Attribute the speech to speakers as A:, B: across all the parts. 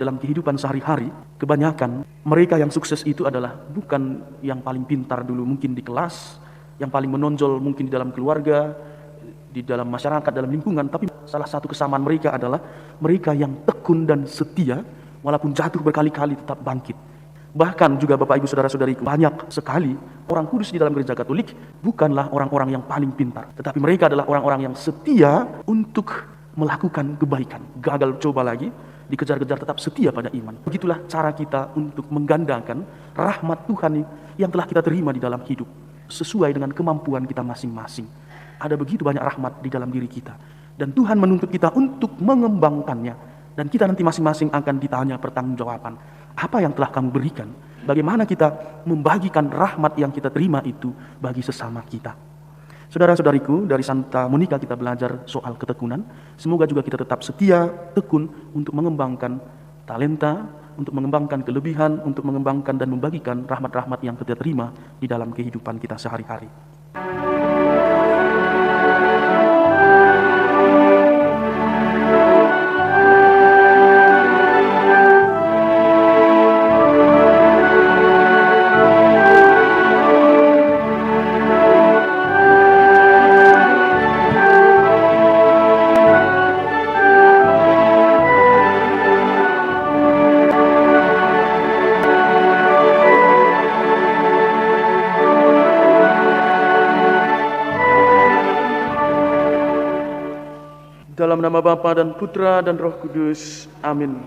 A: Dalam kehidupan sehari-hari, kebanyakan mereka yang sukses itu adalah bukan yang paling pintar dulu mungkin di kelas, yang paling menonjol mungkin di dalam keluarga, di dalam masyarakat, dalam lingkungan, tapi salah satu kesamaan mereka adalah mereka yang tekun dan setia, walaupun jatuh berkali-kali tetap bangkit. Bahkan juga Bapak Ibu Saudara-saudariku, banyak sekali orang kudus di dalam gereja Katolik bukanlah orang-orang yang paling pintar, tetapi mereka adalah orang-orang yang setia untuk melakukan kebaikan. Gagal coba lagi, dikejar-kejar tetap setia pada iman. Begitulah cara kita untuk menggandakan rahmat Tuhan yang telah kita terima di dalam hidup, sesuai dengan kemampuan kita masing-masing. Ada begitu banyak rahmat di dalam diri kita, dan Tuhan menuntut kita untuk mengembangkannya. Dan kita nanti masing-masing akan ditanya pertanggungjawaban, apa yang telah kamu berikan? Bagaimana kita membagikan rahmat yang kita terima itu bagi sesama kita? Saudara-saudariku, dari Santa Monica kita belajar soal ketekunan. Semoga juga kita tetap setia, tekun untuk mengembangkan talenta, untuk mengembangkan kelebihan, untuk mengembangkan dan membagikan rahmat-rahmat yang kita terima di dalam kehidupan kita sehari-hari. Dalam nama Bapa dan Putra dan Roh Kudus, amin.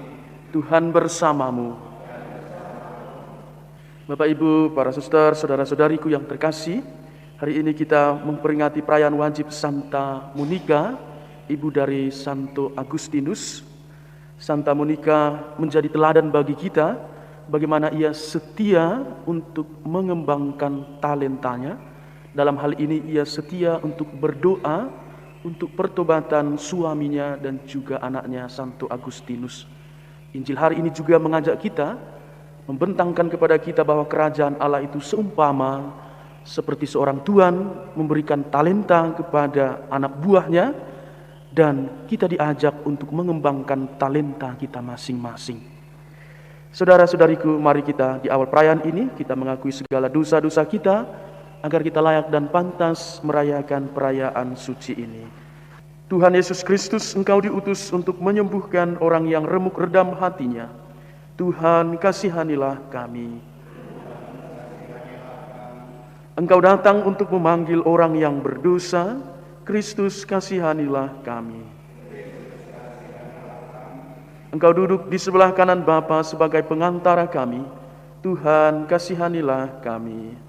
A: Tuhan bersamamu. Bapak Ibu, para suster, saudara-saudariku yang terkasih, hari ini kita memperingati perayaan wajib Santa Monica, ibu dari Santo Agustinus. Santa Monica menjadi teladan bagi kita, bagaimana ia setia untuk mengembangkan talentanya. Dalam hal ini ia setia untuk berdoa untuk pertobatan suaminya dan juga anaknya Santo Agustinus. Injil hari ini juga mengajak kita, membentangkan kepada kita bahwa kerajaan Allah itu seumpama seperti seorang tuan memberikan talenta kepada anak buahnya, dan kita diajak untuk mengembangkan talenta kita masing-masing. Saudara-saudariku, mari kita di awal perayaan ini kita mengakui segala dosa-dosa kita, agar kita layak dan pantas merayakan perayaan suci ini. Tuhan Yesus Kristus, Engkau diutus untuk menyembuhkan orang yang remuk redam hatinya. Tuhan, kasihanilah kami. Engkau datang untuk memanggil orang yang berdosa. Kristus, kasihanilah kami. Engkau duduk di sebelah kanan Bapa sebagai pengantara kami. Tuhan, kasihanilah kami.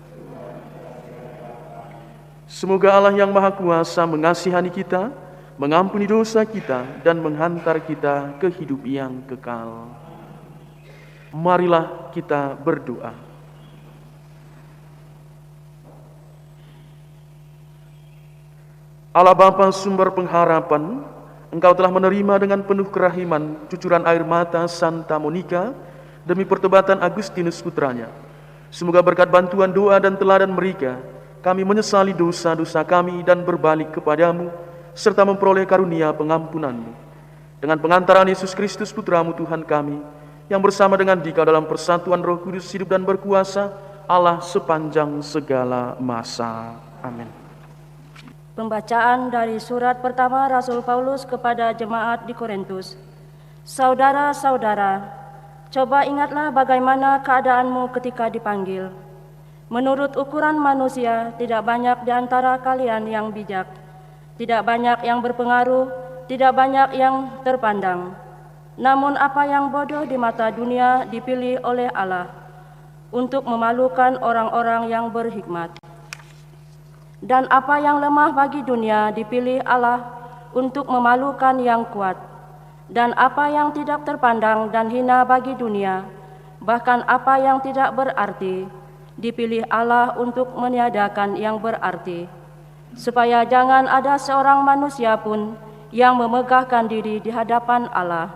A: Semoga Allah yang Maha Kuasa mengasihani kita, mengampuni dosa kita, dan menghantar kita ke hidup yang kekal. Marilah kita berdoa. Allah Bapa sumber pengharapan, Engkau telah menerima dengan penuh kerahiman cucuran air mata Santa Monica demi pertobatan Agustinus putranya. Semoga berkat bantuan doa dan teladan mereka, kami menyesali dosa-dosa kami dan berbalik kepadamu, serta memperoleh karunia pengampunanmu. Dengan pengantaran Yesus Kristus Putramu Tuhan kami, yang bersama dengan Dikau dalam persatuan Roh Kudus hidup dan berkuasa, Allah sepanjang segala masa. Amin.
B: Pembacaan dari surat pertama Rasul Paulus kepada jemaat di Korintus. Saudara-saudara, coba ingatlah bagaimana keadaanmu ketika dipanggil. Menurut ukuran manusia, tidak banyak di antara kalian yang bijak, tidak banyak yang berpengaruh, tidak banyak yang terpandang. Namun apa yang bodoh di mata dunia dipilih oleh Allah untuk memalukan orang-orang yang berhikmat. Dan apa yang lemah bagi dunia dipilih Allah untuk memalukan yang kuat. Dan apa yang tidak terpandang dan hina bagi dunia, bahkan apa yang tidak berarti, dipilih Allah untuk meniadakan yang berarti, supaya jangan ada seorang manusia pun yang memegahkan diri di hadapan Allah.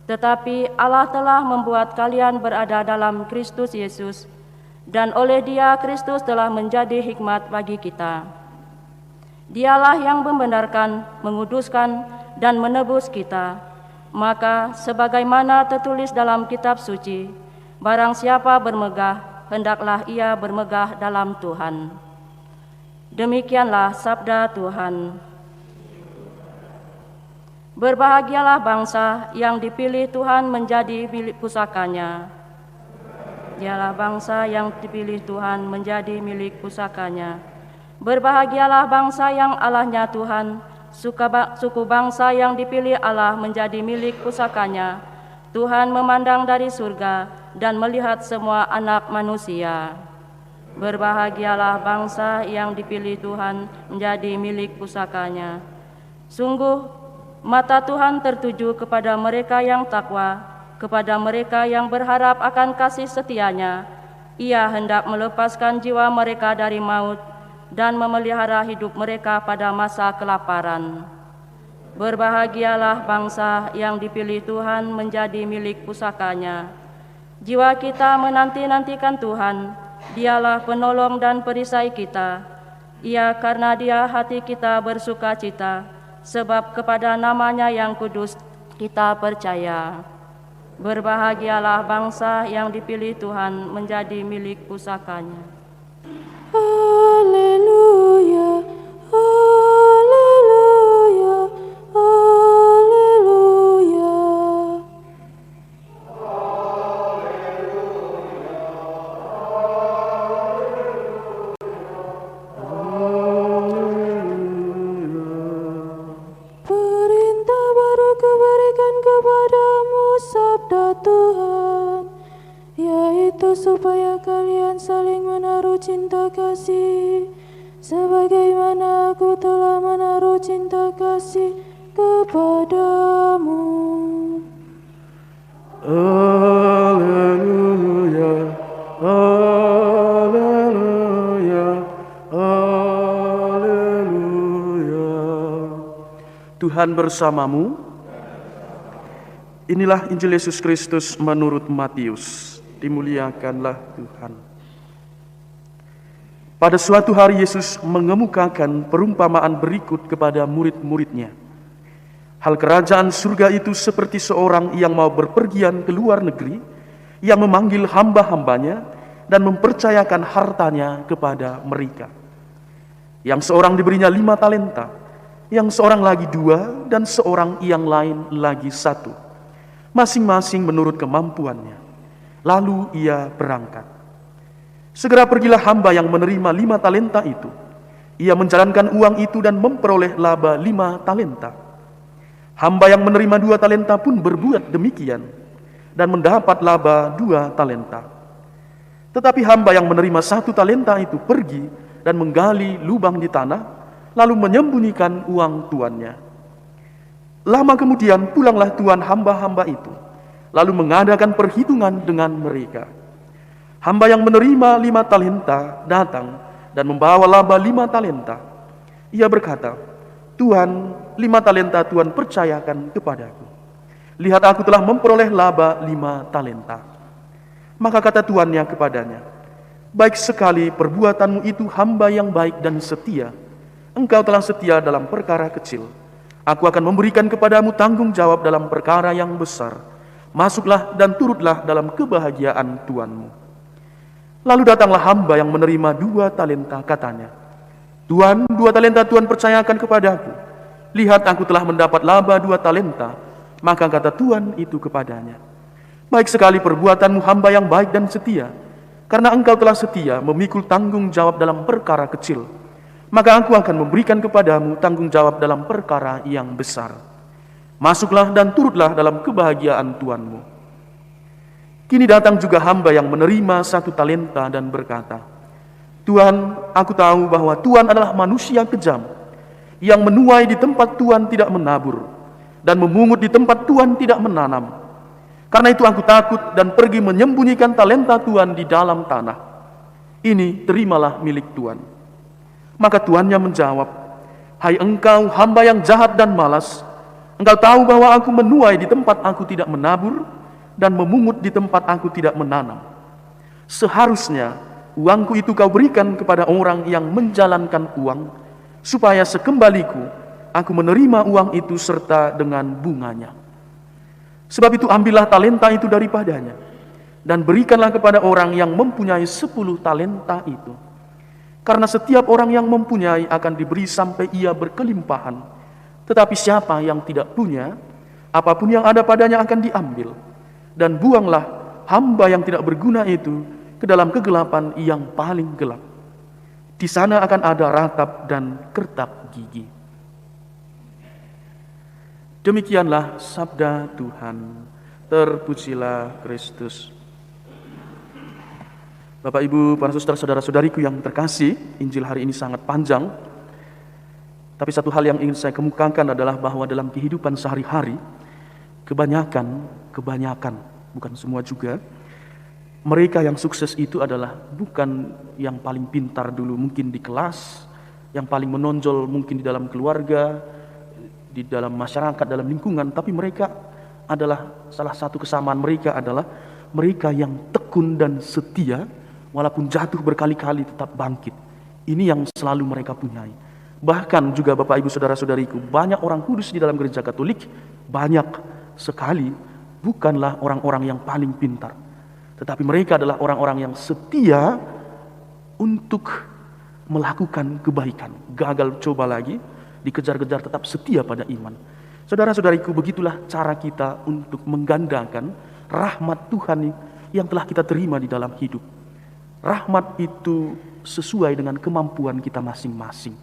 B: Tetapi Allah telah membuat kalian berada dalam Kristus Yesus, dan oleh Dia Kristus telah menjadi hikmat bagi kita. Dialah yang membenarkan, menguduskan, dan menebus kita, Maka sebagaimana tertulis dalam kitab suci, barang siapa bermegah, hendaklah ia bermegah dalam Tuhan. Demikianlah sabda Tuhan. Berbahagialah bangsa yang dipilih Tuhan menjadi milik pusakanya. Dialah bangsa yang dipilih Tuhan menjadi milik pusakanya. Berbahagialah bangsa yang Allahnya Tuhan, suku bangsa yang dipilih Allah menjadi milik pusakanya. Tuhan memandang dari surga dan melihat semua anak manusia. Berbahagialah bangsa yang dipilih Tuhan menjadi milik pusakanya. Sungguh, mata Tuhan tertuju kepada mereka yang takwa, kepada mereka yang berharap akan kasih setianya. Ia hendak melepaskan jiwa mereka dari maut dan memelihara hidup mereka pada masa kelaparan. Berbahagialah bangsa yang dipilih Tuhan menjadi milik pusakanya. Jiwa kita menanti-nantikan Tuhan, Dialah penolong dan perisai kita. Ia karena Dia hati kita bersuka cita, sebab kepada namanya yang kudus kita percaya. Berbahagialah bangsa yang dipilih Tuhan menjadi milik pusakanya.
C: Haleluya, haleluya, haleluya. Perintah baru kuberikan kepadamu, sabda Tuhan, yaitu supaya kalian saling menaruh cinta kasih, sebagaimana aku telah menaruh cinta kasih kepadamu.
A: Haleluya, haleluya, haleluya. Tuhan bersamamu. Inilah Injil Yesus Kristus menurut Matius. Dimuliakanlah Tuhan. Pada suatu hari Yesus mengemukakan perumpamaan berikut kepada murid-muridnya. Hal kerajaan surga itu seperti seorang yang mau berpergian ke luar negeri, yang memanggil hamba-hambanya dan mempercayakan hartanya kepada mereka. Yang seorang diberinya 5 talenta, yang seorang lagi 2, dan seorang yang lain lagi 1, masing-masing menurut kemampuannya. Lalu ia berangkat. Segera pergilah hamba yang menerima 5 talenta itu. Ia menjalankan uang itu dan memperoleh laba 5 talenta. Hamba yang menerima 2 talenta pun berbuat demikian dan mendapat laba 2 talenta. Tetapi hamba yang menerima 1 talenta itu pergi dan menggali lubang di tanah, lalu menyembunyikan uang tuannya. Lama kemudian pulanglah tuan hamba-hamba itu, lalu mengadakan perhitungan dengan mereka. Hamba yang menerima 5 talenta datang dan membawa laba 5 talenta. Ia berkata, "Tuhan, 5 talenta Tuhan percayakan kepadaku. Lihat, aku telah memperoleh laba 5 talenta." Maka kata tuannya kepadanya, "Baik sekali perbuatanmu itu, hamba yang baik dan setia. Engkau telah setia dalam perkara kecil. Aku akan memberikan kepadamu tanggung jawab dalam perkara yang besar. Masuklah dan turutlah dalam kebahagiaan tuanmu." Lalu datanglah hamba yang menerima 2 talenta, katanya, "Tuan, 2 talenta Tuhan percayakan kepadaku. Lihat, aku telah mendapat laba 2 talenta. Maka kata tuan itu kepadanya, "Baik sekali perbuatanmu, hamba yang baik dan setia. Karena engkau telah setia memikul tanggung jawab dalam perkara kecil, maka aku akan memberikan kepadamu tanggung jawab dalam perkara yang besar. Masuklah dan turutlah dalam kebahagiaan tuanmu." Kini datang juga hamba yang menerima 1 talenta dan berkata, "Tuhan, aku tahu bahwa Tuhan adalah manusia kejam, yang menuai di tempat Tuhan tidak menabur, dan memungut di tempat Tuhan tidak menanam. Karena itu aku takut dan pergi menyembunyikan talenta Tuhan di dalam tanah. Ini terimalah milik Tuhan." Maka tuannya menjawab, "Hai engkau hamba yang jahat dan malas, engkau tahu bahwa aku menuai di tempat aku tidak menabur, dan memungut di tempat aku tidak menanam. Seharusnya uangku itu kau berikan kepada orang yang menjalankan uang, supaya sekembaliku aku menerima uang itu serta dengan bunganya." Sebab itu ambillah talenta itu daripadanya, dan berikanlah kepada orang yang mempunyai 10 talenta itu. Karena setiap orang yang mempunyai akan diberi sampai ia berkelimpahan. Tetapi siapa yang tidak punya, apapun yang ada padanya akan diambil. Dan buanglah hamba yang tidak berguna itu ke dalam kegelapan yang paling gelap. Di sana akan ada ratap dan kertak gigi. Demikianlah sabda Tuhan. Terpujilah Kristus. Bapak, Ibu, para saudara-saudariku yang terkasih, Injil hari ini sangat panjang. Tapi satu hal yang ingin saya kemukakan adalah bahwa dalam kehidupan sehari-hari, kebanyakan, bukan semua juga, mereka yang sukses itu adalah bukan yang paling pintar dulu mungkin di kelas, yang paling menonjol mungkin di dalam keluarga, di dalam masyarakat, dalam lingkungan, tapi mereka adalah, salah satu kesamaan mereka adalah mereka yang tekun dan setia, walaupun jatuh berkali-kali tetap bangkit. Ini yang selalu mereka punyai. Bahkan juga Bapak, Ibu, saudara-saudariku, banyak orang kudus di dalam gereja Katolik, banyak sekali bukanlah orang-orang yang paling pintar, tetapi mereka adalah orang-orang yang setia untuk melakukan kebaikan. Gagal coba lagi, dikejar-kejar tetap setia pada iman. Saudara-saudariku, begitulah cara kita untuk menggandakan rahmat Tuhan yang telah kita terima di dalam hidup. Rahmat itu sesuai dengan kemampuan kita masing-masing.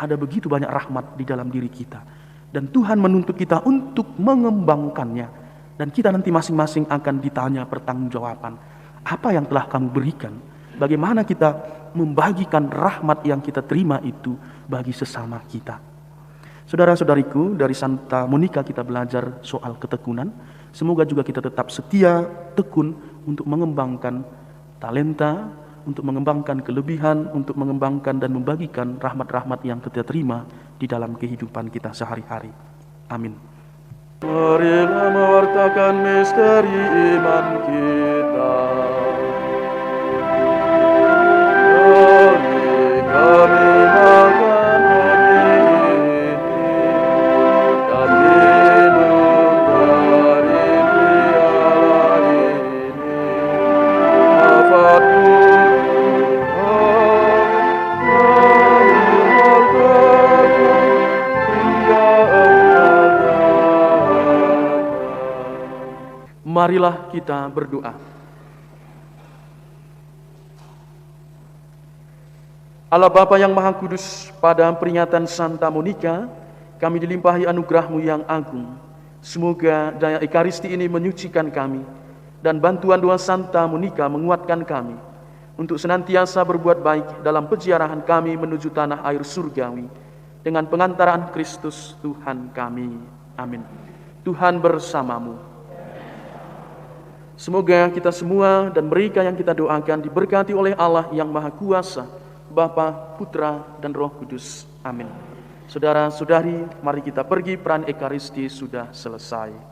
A: Ada begitu banyak rahmat di dalam diri kita. Dan Tuhan menuntut kita untuk mengembangkannya. Dan kita nanti masing-masing akan ditanya pertanggungjawaban. Apa yang telah kamu berikan? Bagaimana kita membagikan rahmat yang kita terima itu bagi sesama kita. Saudara-saudariku, dari Santa Monica kita belajar soal ketekunan. Semoga juga kita tetap setia, tekun untuk mengembangkan talenta, untuk mengembangkan kelebihan, untuk mengembangkan dan membagikan rahmat-rahmat yang kita terima di dalam kehidupan kita sehari-hari. Amin. Marilah mewartakan misteri iman kita. Mari kami makan roti ini dan minum dari piala ini. Maafkan Marilah kita berdoa. Allah Bapa yang Maha Kudus, pada peringatan Santa Monica, kami dilimpahi anugerah-Mu yang agung. Semoga daya Ekaristi ini menyucikan kami, dan bantuan doa Santa Monica menguatkan kami, untuk senantiasa berbuat baik dalam peziarahan kami menuju tanah air surgawi, dengan pengantaran Kristus Tuhan kami. Amin. Tuhan bersamamu. Semoga kita semua dan mereka yang kita doakan diberkati oleh Allah yang Maha Kuasa, Bapa, Putra, dan Roh Kudus. Amin. Saudara-saudari, mari kita pergi, peran Ekaristi sudah selesai.